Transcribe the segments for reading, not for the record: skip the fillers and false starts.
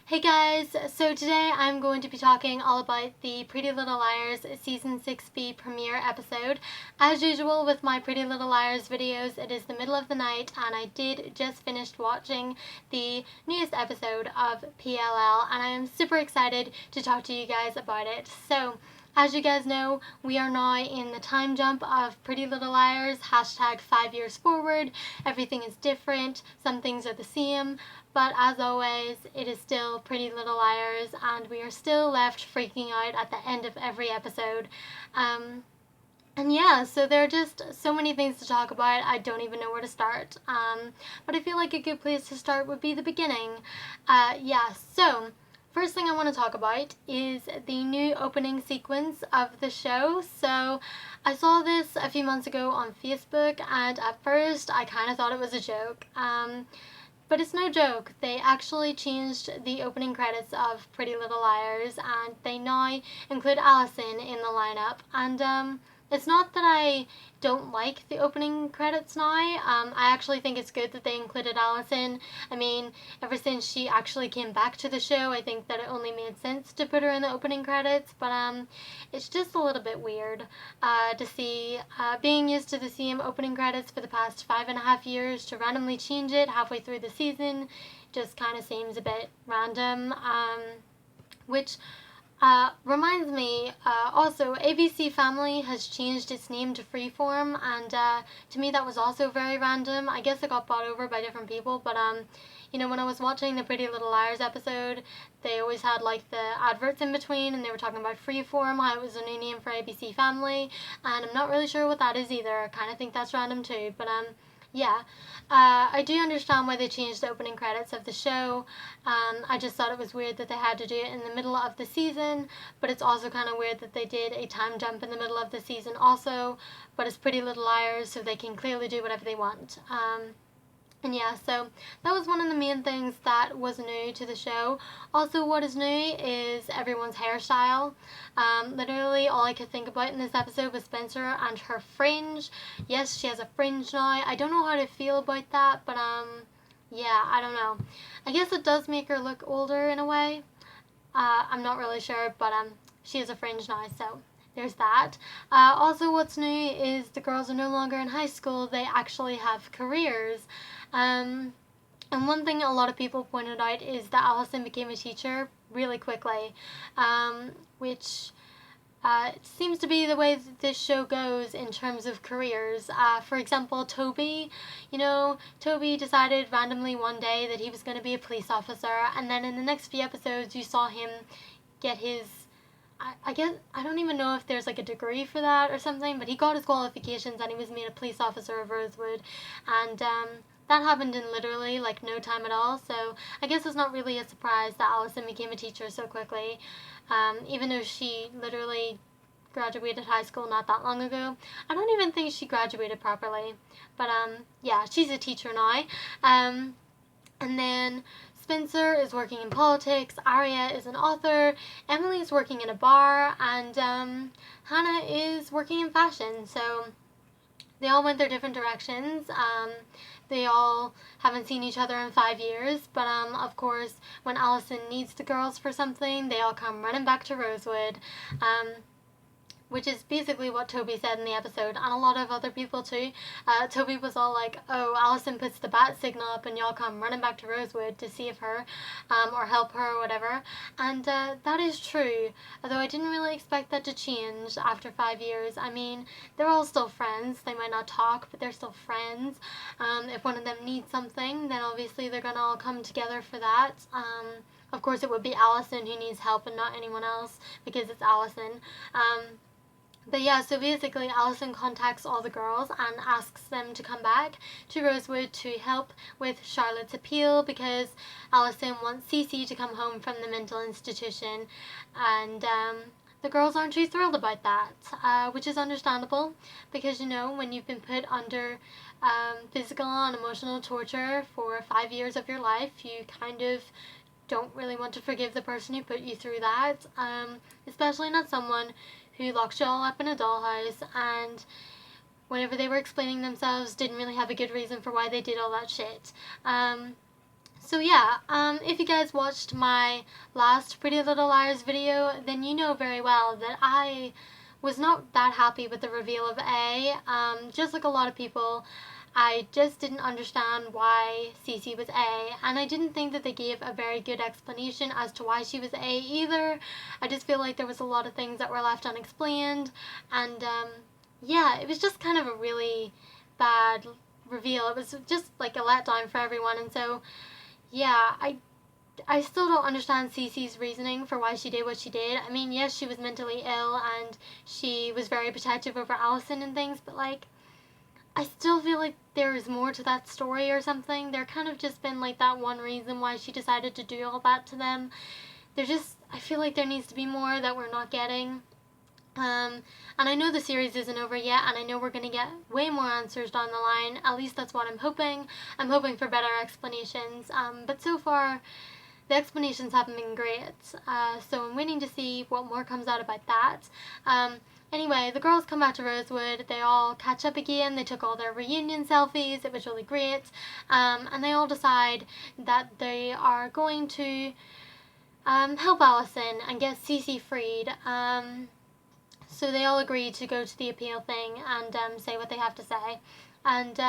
Hey guys, so today I'm going to be talking all about the Pretty Little Liars Season 6B premiere episode. As usual with my Pretty Little Liars videos, it is the middle of the night and I did just finish watching the newest episode of PLL and I am super excited to talk to you guys about it. So, as you guys know, we are now in the time jump of Pretty Little Liars, hashtag 5 years forward. Everything is different, some things are the same, but as always, it is still Pretty Little Liars, and we are still left freaking out at the end of every episode. And yeah, so there are just so many things to talk about, I don't even know where to start. But I feel like a good place to start would be the beginning. So first thing I want to talk about is the new opening sequence of the show. So I saw this a few months ago on Facebook, and at first I kind of thought it was a joke. But it's no joke. They actually changed the opening credits of Pretty Little Liars, and they now include Allison in the lineup. And it's not that I don't like the opening credits now. I actually think it's good that they included Allison. I mean, ever since she actually came back to the show, I think that it only made sense to put her in the opening credits. But it's just a little bit weird to see being used to the same opening credits for the past 5.5 years to randomly change it halfway through the season. Just kind of seems a bit random. Which reminds me, also, ABC Family has changed its name to Freeform, and to me that was also very random. I guess it got bought over by different people, but when I was watching the Pretty Little Liars episode, they always had like the adverts in between, and they were talking about Freeform, how it was a new name for ABC Family, and I'm not really sure what that is either. I kind of think that's random too, but yeah. I do understand why they changed the opening credits of the show. I just thought it was weird that they had to do it in the middle of the season, but it's also kind of weird that they did a time jump in the middle of the season also, but it's Pretty Little Liars, so they can clearly do whatever they want. And yeah, so that was one of the main things that was new to the show. Also, what is new is everyone's hairstyle. Literally, all I could think about in this episode was Spencer and her fringe. Yes, she has a fringe now. I don't know how to feel about that, but yeah, I don't know. I guess it does make her look older in a way. I'm not really sure, but she has a fringe now, so there's that. Also, what's new is the girls are no longer in high school, they actually have careers. Um, and one thing a lot of people pointed out is that Allison became a teacher really quickly, which it seems to be the way that this show goes in terms of careers. For example, Toby, Toby decided randomly one day that he was going to be a police officer, and then in the next few episodes, you saw him get his I guess I don't even know if there's like a degree for that or something, but he got his qualifications and he was made a police officer of Rosewood, and that happened in literally like no time at all. So I guess it's not really a surprise that Allison became a teacher so quickly, even though she literally graduated high school not that long ago. I don't even think she graduated properly, but yeah, she's a teacher now. And then Spencer is working in politics, Aria is an author, Emily is working in a bar, and Hannah is working in fashion. So they all went their different directions. They all haven't seen each other in 5 years, but of course, when Allison needs the girls for something, they all come running back to Rosewood. Which is basically what Toby said in the episode, and a lot of other people too. Toby was all like, oh, Allison puts the bat signal up and y'all come running back to Rosewood to save her, or help her or whatever. And that is true, although I didn't really expect that to change after 5 years. I mean, they're all still friends. They might not talk, but they're still friends. If one of them needs something, then obviously they're going to all come together for that. Of course, it would be Allison who needs help and not anyone else, because it's Allison. But yeah, so basically Allison contacts all the girls and asks them to come back to Rosewood to help with Charlotte's appeal, because Allison wants Cece to come home from the mental institution, and the girls aren't too thrilled about that, which is understandable, because when you've been put under physical and emotional torture for 5 years of your life, you kind of don't really want to forgive the person who put you through that, especially not someone who locked you all up in a dollhouse and whenever they were explaining themselves didn't really have a good reason for why they did all that shit. So yeah, if you guys watched my last Pretty Little Liars video, then you know very well that I was not that happy with the reveal of A. Just like a lot of people, I just didn't understand why Cece was A, and I didn't think that they gave a very good explanation as to why she was A either. I just feel like there was a lot of things that were left unexplained, and yeah, it was just kind of a really bad reveal. It was just like a letdown for everyone, and so yeah, I still don't understand Cece's reasoning for why she did what she did. I mean, yes, she was mentally ill and she was very protective over Allison and things, but like, I still feel like there's more to that story or something. There kind of just been like that one reason why she decided to do all that to them. I feel like there needs to be more that we're not getting. And I know the series isn't over yet, and I know we're going to get way more answers down the line. At least that's what I'm hoping. I'm hoping for better explanations. But so far, the explanations haven't been great. So I'm waiting to see what more comes out about that. Anyway, the girls come back to Rosewood. They all catch up again. They took all their reunion selfies. It was really great. And they all decide that they are going to help Allison and get Cece freed. So they all agree to go to the appeal thing and say what they have to say. And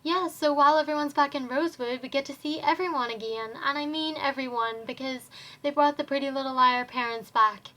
yeah, so while everyone's back in Rosewood, we get to see everyone again. And I mean everyone, because they brought the Pretty Little Liar parents back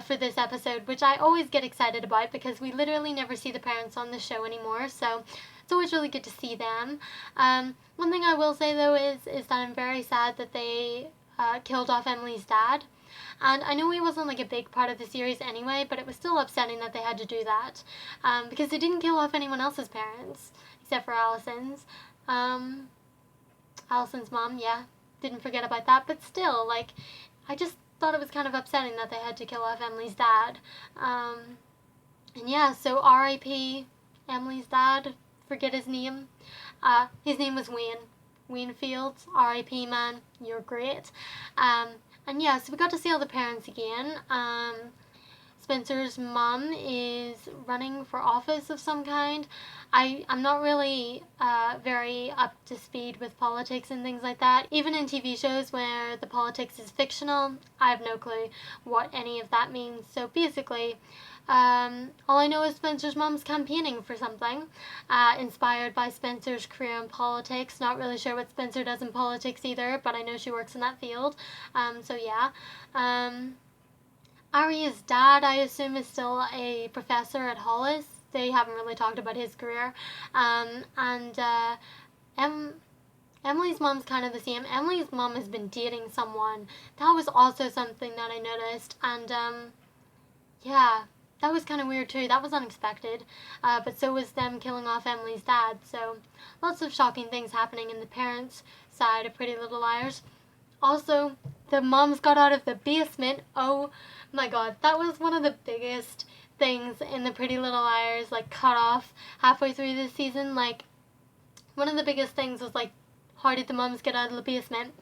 for this episode, which I always get excited about because we literally never see the parents on the show anymore. So it's always really good to see them. One thing I will say though is that I'm very sad that they killed off Emily's dad. And I know he wasn't like a big part of the series anyway, but it was still upsetting that they had to do that. Because they didn't kill off anyone else's parents, except for Allison's. Allison's mom, yeah, didn't forget about that. But still, like, I just thought it was kind of upsetting that they had to kill off Emily's dad. And yeah, so R.I.P. Emily's dad, forget his name. His name was Wayne. Wayne Fields, R.I.P. man, you're great. And yeah, so we got to see all the parents again. Spencer's mom is running for office of some kind. I'm not really very up to speed with politics and things like that. Even in TV shows where the politics is fictional, I have no clue what any of that means. So basically, all I know is Spencer's mom's campaigning for something, inspired by Spencer's career in politics. Not really sure what Spencer does in politics either, but I know she works in that field. So yeah. Arya's dad, I assume, is still a professor at Hollis. They haven't really talked about his career. Emily's mom's kind of the same. Emily's mom has been dating someone. That was also something that I noticed. And yeah, that was kind of weird too. That was unexpected. But so was them killing off Emily's dad. So lots of shocking things happening in the parents' side of Pretty Little Liars. Also, the moms got out of the basement. Oh my god, that was one of the biggest things in the Pretty Little Liars, like, cut off halfway through this season. Like, one of the biggest things was, like, how did the moms get out of the basement?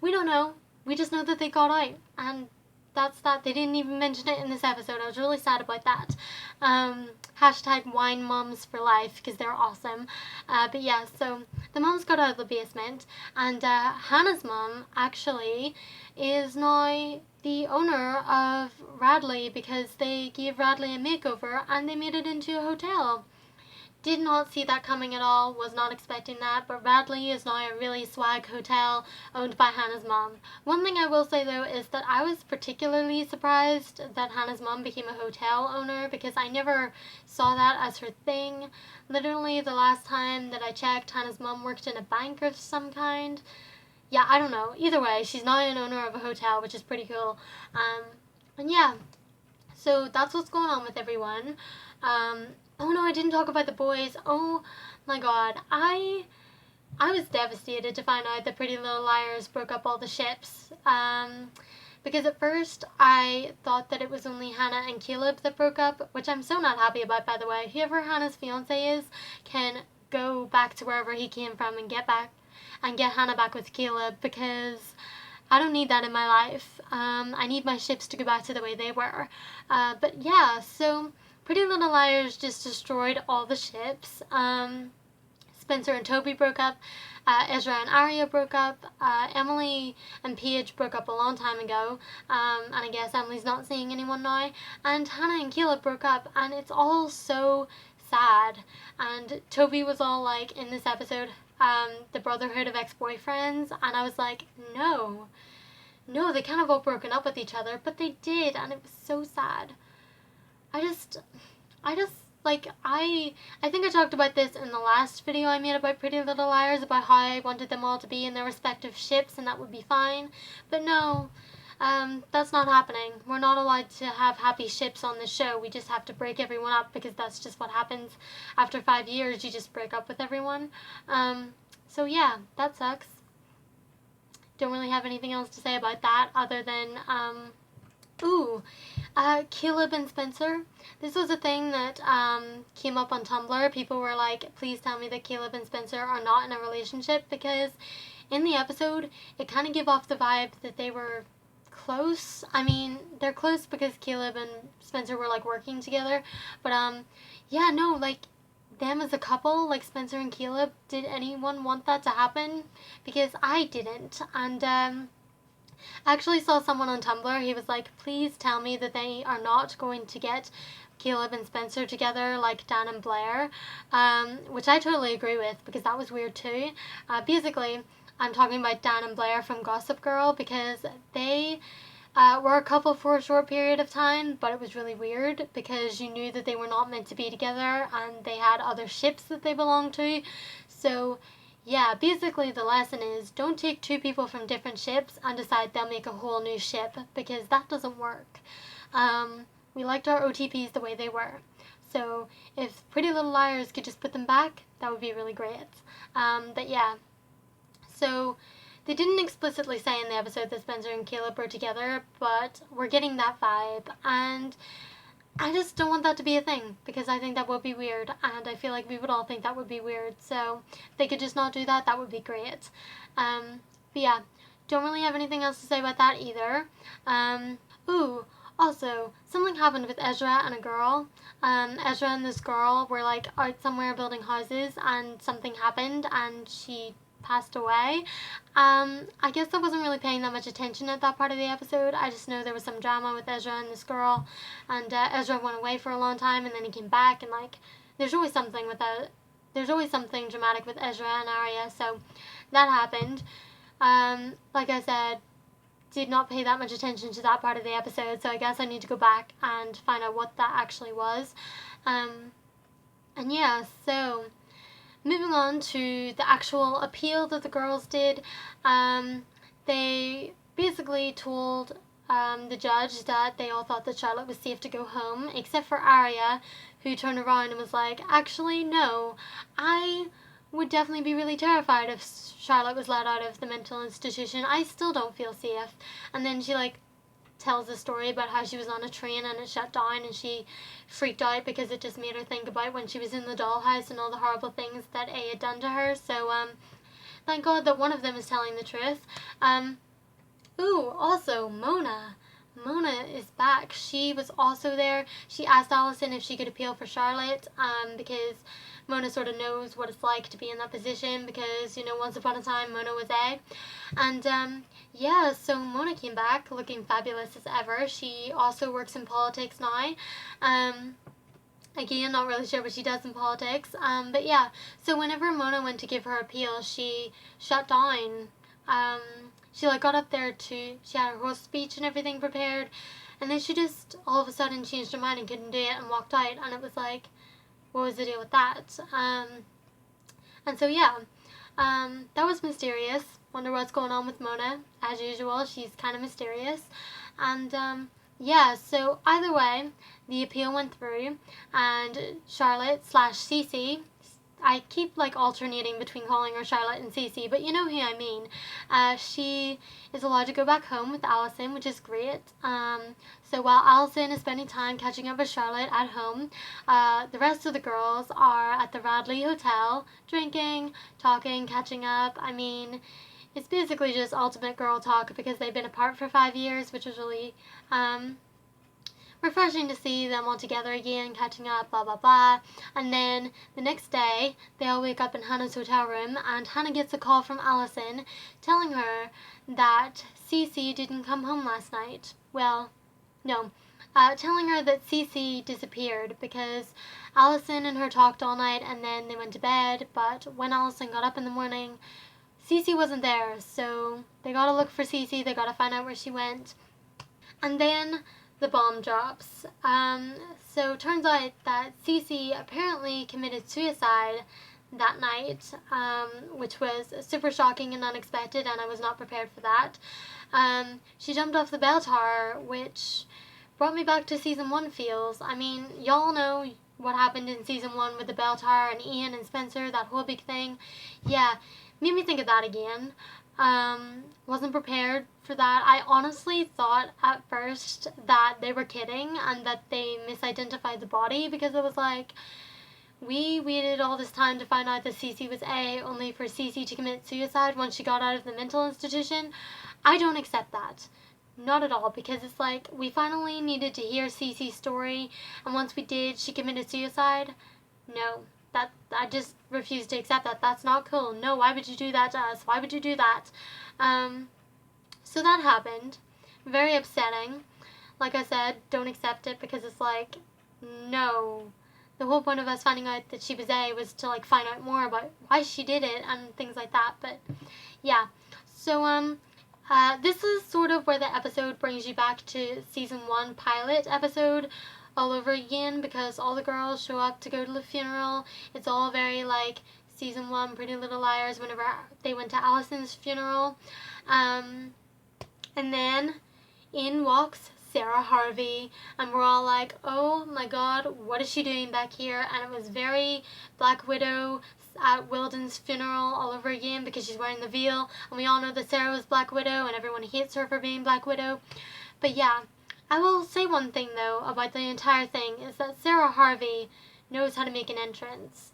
We don't know. We just know that they got out. And that's that. They didn't even mention it in this episode. I was really sad about that. Hashtag wine moms for life, because they're awesome. But yeah, so the moms got out of the basement, and Hannah's mom actually is now the owner of Radley, because they gave Radley a makeover and they made it into a hotel. Did not see that coming at all, was not expecting that, but Radley is now a really swag hotel owned by Hannah's mom. One thing I will say though is that I was particularly surprised that Hannah's mom became a hotel owner, because I never saw that as her thing. Literally the last time that I checked, Hannah's mom worked in a bank of some kind. Yeah, I don't know. Either way, she's now an owner of a hotel, which is pretty cool. And yeah, so that's what's going on with everyone. Oh no, I didn't talk about the boys. Oh my god, I was devastated to find out that Pretty Little Liars broke up all the ships. Because at first I thought that it was only Hannah and Caleb that broke up, which I'm so not happy about, by the way. Whoever Hannah's fiance is can go back to wherever he came from and get Hannah back with Caleb, because I don't need that in my life. I need my ships to go back to the way they were. But yeah, so Pretty Little Liars just destroyed all the ships. Spencer and Toby broke up. Ezra and Arya broke up. Emily and Paige broke up a long time ago. And I guess Emily's not seeing anyone now. And Hannah and Caleb broke up. And it's all so sad. And Toby was all like, in this episode, the Brotherhood of Ex-Boyfriends. And I was like, no, they kind of all broken up with each other. But they did. And it was so sad. I just like, I think I talked about this in the last video I made about Pretty Little Liars, about how I wanted them all to be in their respective ships and that would be fine. But no, that's not happening. We're not allowed to have happy ships on the show. We just have to break everyone up because that's just what happens. After 5 years, you just break up with everyone. So yeah, that sucks. Don't really have anything else to say about that other than, Caleb and Spencer. This was a thing that came up on Tumblr. People were like, please tell me that Caleb and Spencer are not in a relationship, because in the episode, it kind of gave off the vibe that they were close. I mean, they're close because Caleb and Spencer were like working together, but yeah, no, like, them as a couple, like Spencer and Caleb, did anyone want that to happen? Because I didn't. And I actually saw someone on Tumblr, he was like, please tell me that they are not going to get Caleb and Spencer together like Dan and Blair, which I totally agree with, because that was weird too. Basically, I'm talking about Dan and Blair from Gossip Girl, because they were a couple for a short period of time, but it was really weird because you knew that they were not meant to be together and they had other ships that they belonged to. So yeah, basically the lesson is, don't take two people from different ships and decide they'll make a whole new ship, because that doesn't work. We liked our OTPs the way they were. So if Pretty Little Liars could just put them back, that would be really great. But yeah, so they didn't explicitly say in the episode that Spencer and Caleb were together, but we're getting that vibe, and I just don't want that to be a thing, because I think that would be weird, and I feel like we would all think that would be weird, so if they could just not do that, that would be great. But yeah, don't really have anything else to say about that either. Also, something happened with Ezra and a girl. Ezra and this girl were like out somewhere building houses, and something happened, and she passed away. I guess I wasn't really paying that much attention at that part of the episode. I just know there was some drama with Ezra and this girl, and Ezra went away for a long time, and then he came back, and like, there's always something dramatic with Ezra and Arya, so that happened. Like I said, did not pay that much attention to that part of the episode, so I guess I need to go back and find out what that actually was. And yeah, so moving on to the actual appeal that the girls did, they basically told the judge that they all thought that Charlotte was safe to go home, except for Arya, who turned around and was like, actually, no, I would definitely be really terrified if Charlotte was let out of the mental institution. I still don't feel safe. And then she like tells a story about how she was on a train and it shut down, and she freaked out because it just made her think about when she was in the dollhouse and all the horrible things that A had done to her. So thank God that one of them is telling the truth. Also Mona is back. She was also there. She asked Allison if she could appeal for Charlotte, because Mona sort of knows what it's like to be in that position, because, you know, once upon a time Mona was A. And yeah, so Mona came back looking fabulous as ever. She also works in politics now. Again, not really sure what she does in politics. But yeah, so whenever Mona went to give her appeal, she shut down. She like got up there she had her whole speech and everything prepared, and then she just all of a sudden changed her mind and couldn't do it and walked out, and it was like, what was the deal with that? And so yeah, that was mysterious. Wonder what's going on with Mona. As usual, she's kind of mysterious. And yeah, so either way, the appeal went through, and Charlotte / Cece, I keep like alternating between calling her Charlotte and Cece, but you know who I mean. She is allowed to go back home with Allison, which is great. So while Allison is spending time catching up with Charlotte at home, the rest of the girls are at the Radley Hotel, drinking, talking, catching up. I mean, it's basically just ultimate girl talk because they've been apart for 5 years, which was really refreshing to see them all together again, catching up, blah blah blah. And then the next day, they all wake up in Hannah's hotel room, and Hannah gets a call from Allison telling her that Cece didn't come home last night. Well, no, telling her that Cece disappeared because Allison and her talked all night and then they went to bed, but when Allison got up in the morning, Cece wasn't there, so they gotta look for Cece, they gotta find out where she went. And then the bomb drops. So turns out that Cece apparently committed suicide that night, which was super shocking and unexpected, and I was not prepared for that. She jumped off the bell tower, which brought me back to season 1 feels. I mean, y'all know what happened in season 1 with the bell tower and Ian and Spencer, that whole big thing. Yeah, made me think of that again. Wasn't prepared for that. I honestly thought at first that they were kidding and that they misidentified the body, because it was like, we waited all this time to find out that Cece was A, only for Cece to commit suicide once she got out of the mental institution. I don't accept that. Not at all, because it's like, we finally needed to hear Cece's story, and once we did, she committed suicide. No, that I just refuse to accept that. That's not cool. No, why would you do that to us? Why would you do that? So that happened. Very upsetting. Like I said, don't accept it, because it's like, no. The whole point of us finding out that she was A was to like find out more about why she did it and things like that. But yeah, so this is sort of where the episode brings you back to season 1 pilot episode all over again, because all the girls show up to go to the funeral. It's all very like season 1 Pretty Little Liars whenever they went to Allison's funeral. And then in walks Sarah Harvey, and we're all like, oh my god, what is she doing back here? And it was very Black Widow at Wilden's funeral all over again, because she's wearing the veil, and we all know that Sarah was Black Widow and everyone hates her for being Black Widow. But yeah, I will say one thing though about the entire thing, is that Sarah Harvey knows how to make an entrance.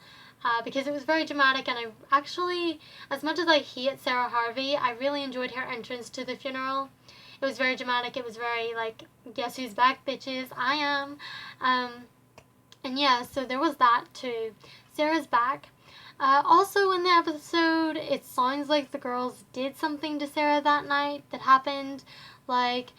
Because it was very dramatic, and I actually, as much as I hate Sarah Harvey, I really enjoyed her entrance to the funeral. It was very dramatic. It was very like, guess who's back, bitches? I am. And yeah, so there was that too. Sarah's back. Also in the episode, it sounds like the girls did something to Sarah that night that happened. Like,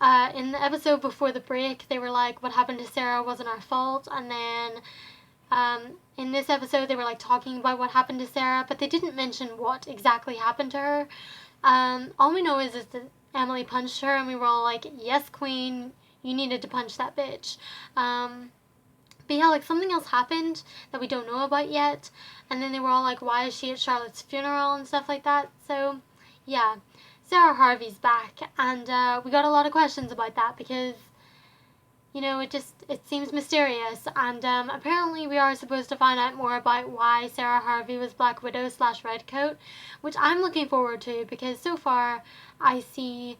in the episode before the break, they were like, what happened to Sarah wasn't our fault. And then in this episode, they were like talking about what happened to Sarah, but they didn't mention what exactly happened to her. All we know is that Emily punched her, and we were all like, yes, queen, you needed to punch that bitch. But yeah, like, something else happened that we don't know about yet, and then they were all like, why is she at Charlotte's funeral and stuff like that. So yeah, Sarah Harvey's back, and we got a lot of questions about that, because, you know, it seems mysterious, and apparently we are supposed to find out more about why Sarah Harvey was Black Widow / Redcoat, which I'm looking forward to, because so far I see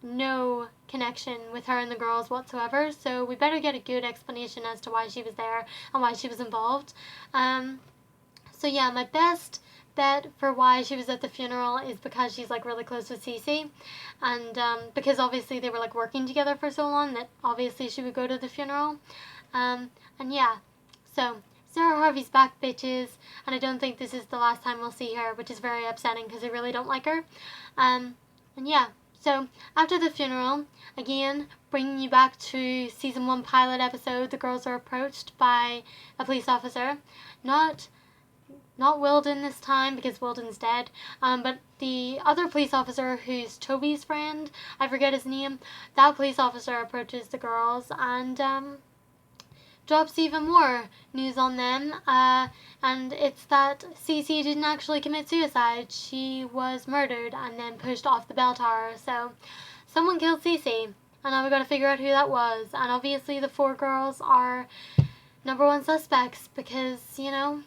no connection with her and the girls whatsoever, so we better get a good explanation as to why she was there and why she was involved. So yeah, my best bet for why she was at the funeral is because she's like really close with Cece, and because obviously they were like working together for so long that obviously she would go to the funeral. And yeah, so Sarah Harvey's back, bitches, and I don't think this is the last time we'll see her, which is very upsetting because I really don't like her. And yeah, so after the funeral, again, bringing you back to season 1 pilot episode, the girls are approached by a police officer. Not Wilden this time, because Wilden's dead, but the other police officer who's Toby's friend, I forget his name, that police officer approaches the girls and drops even more news on them, and it's that Cece didn't actually commit suicide. She was murdered and then pushed off the bell tower. So someone killed Cece, and now we gotta figure out who that was, and obviously the 4 girls are #1 suspects, because, you know,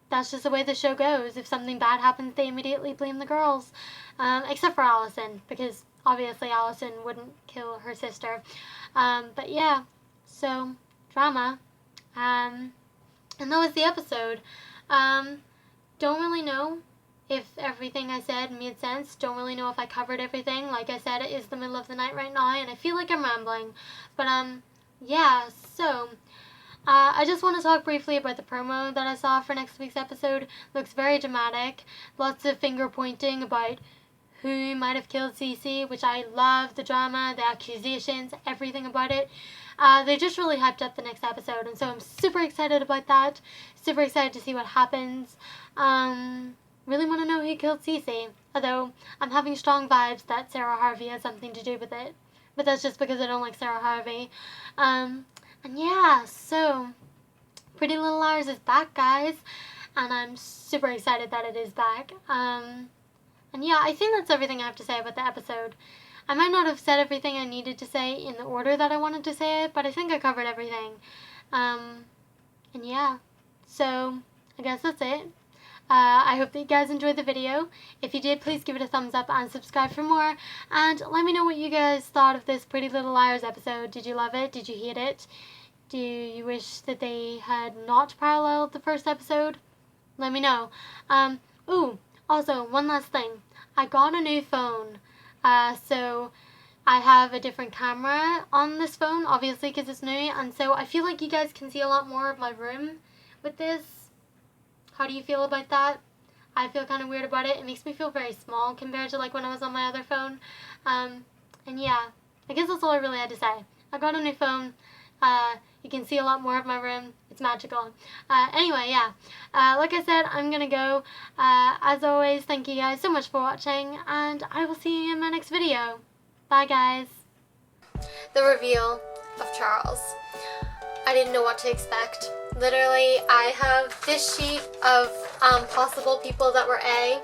that's just the way the show goes. If something bad happens, they immediately blame the girls, except for Allison, because obviously Allison wouldn't kill her sister. But yeah, so drama. And that was the episode. Don't really know if everything I said made sense. Don't really know if I covered everything. Like I said, it is the middle of the night right now, and I feel like I'm rambling. But yeah, so I just want to talk briefly about the promo that I saw for next week's episode. Looks very dramatic. Lots of finger pointing about who might have killed Cece, which I love. The drama, the accusations, everything about it. They just really hyped up the next episode, and so I'm super excited about that. Super excited to see what happens. Really want to know who killed Cece, although I'm having strong vibes that Sarah Harvey has something to do with it. But that's just because I don't like Sarah Harvey. And yeah, so Pretty Little Liars is back, guys, and I'm super excited that it is back. And yeah, I think that's everything I have to say about the episode. I might not have said everything I needed to say in the order that I wanted to say it, but I think I covered everything. And yeah, so I guess that's it. I hope that you guys enjoyed the video. If you did, please give it a thumbs up and subscribe for more. And let me know what you guys thought of this Pretty Little Liars episode. Did you love it? Did you hate it? Do you wish that they had not paralleled the first episode? Let me know. Ooh, also, one last thing. I got a new phone. So I have a different camera on this phone, obviously, because it's new. And so I feel like you guys can see a lot more of my room with this. How do you feel about that? I feel kind of weird about it. It makes me feel very small compared to like when I was on my other phone. And yeah, I guess that's all I really had to say. I got a new phone. You can see a lot more of my room. It's magical. Anyway, yeah. Like I said, I'm gonna go. As always, thank you guys so much for watching, and I will see you in my next video. Bye, guys. The reveal of Charles. I didn't know what to expect. Literally, I have this sheet of possible people that were A,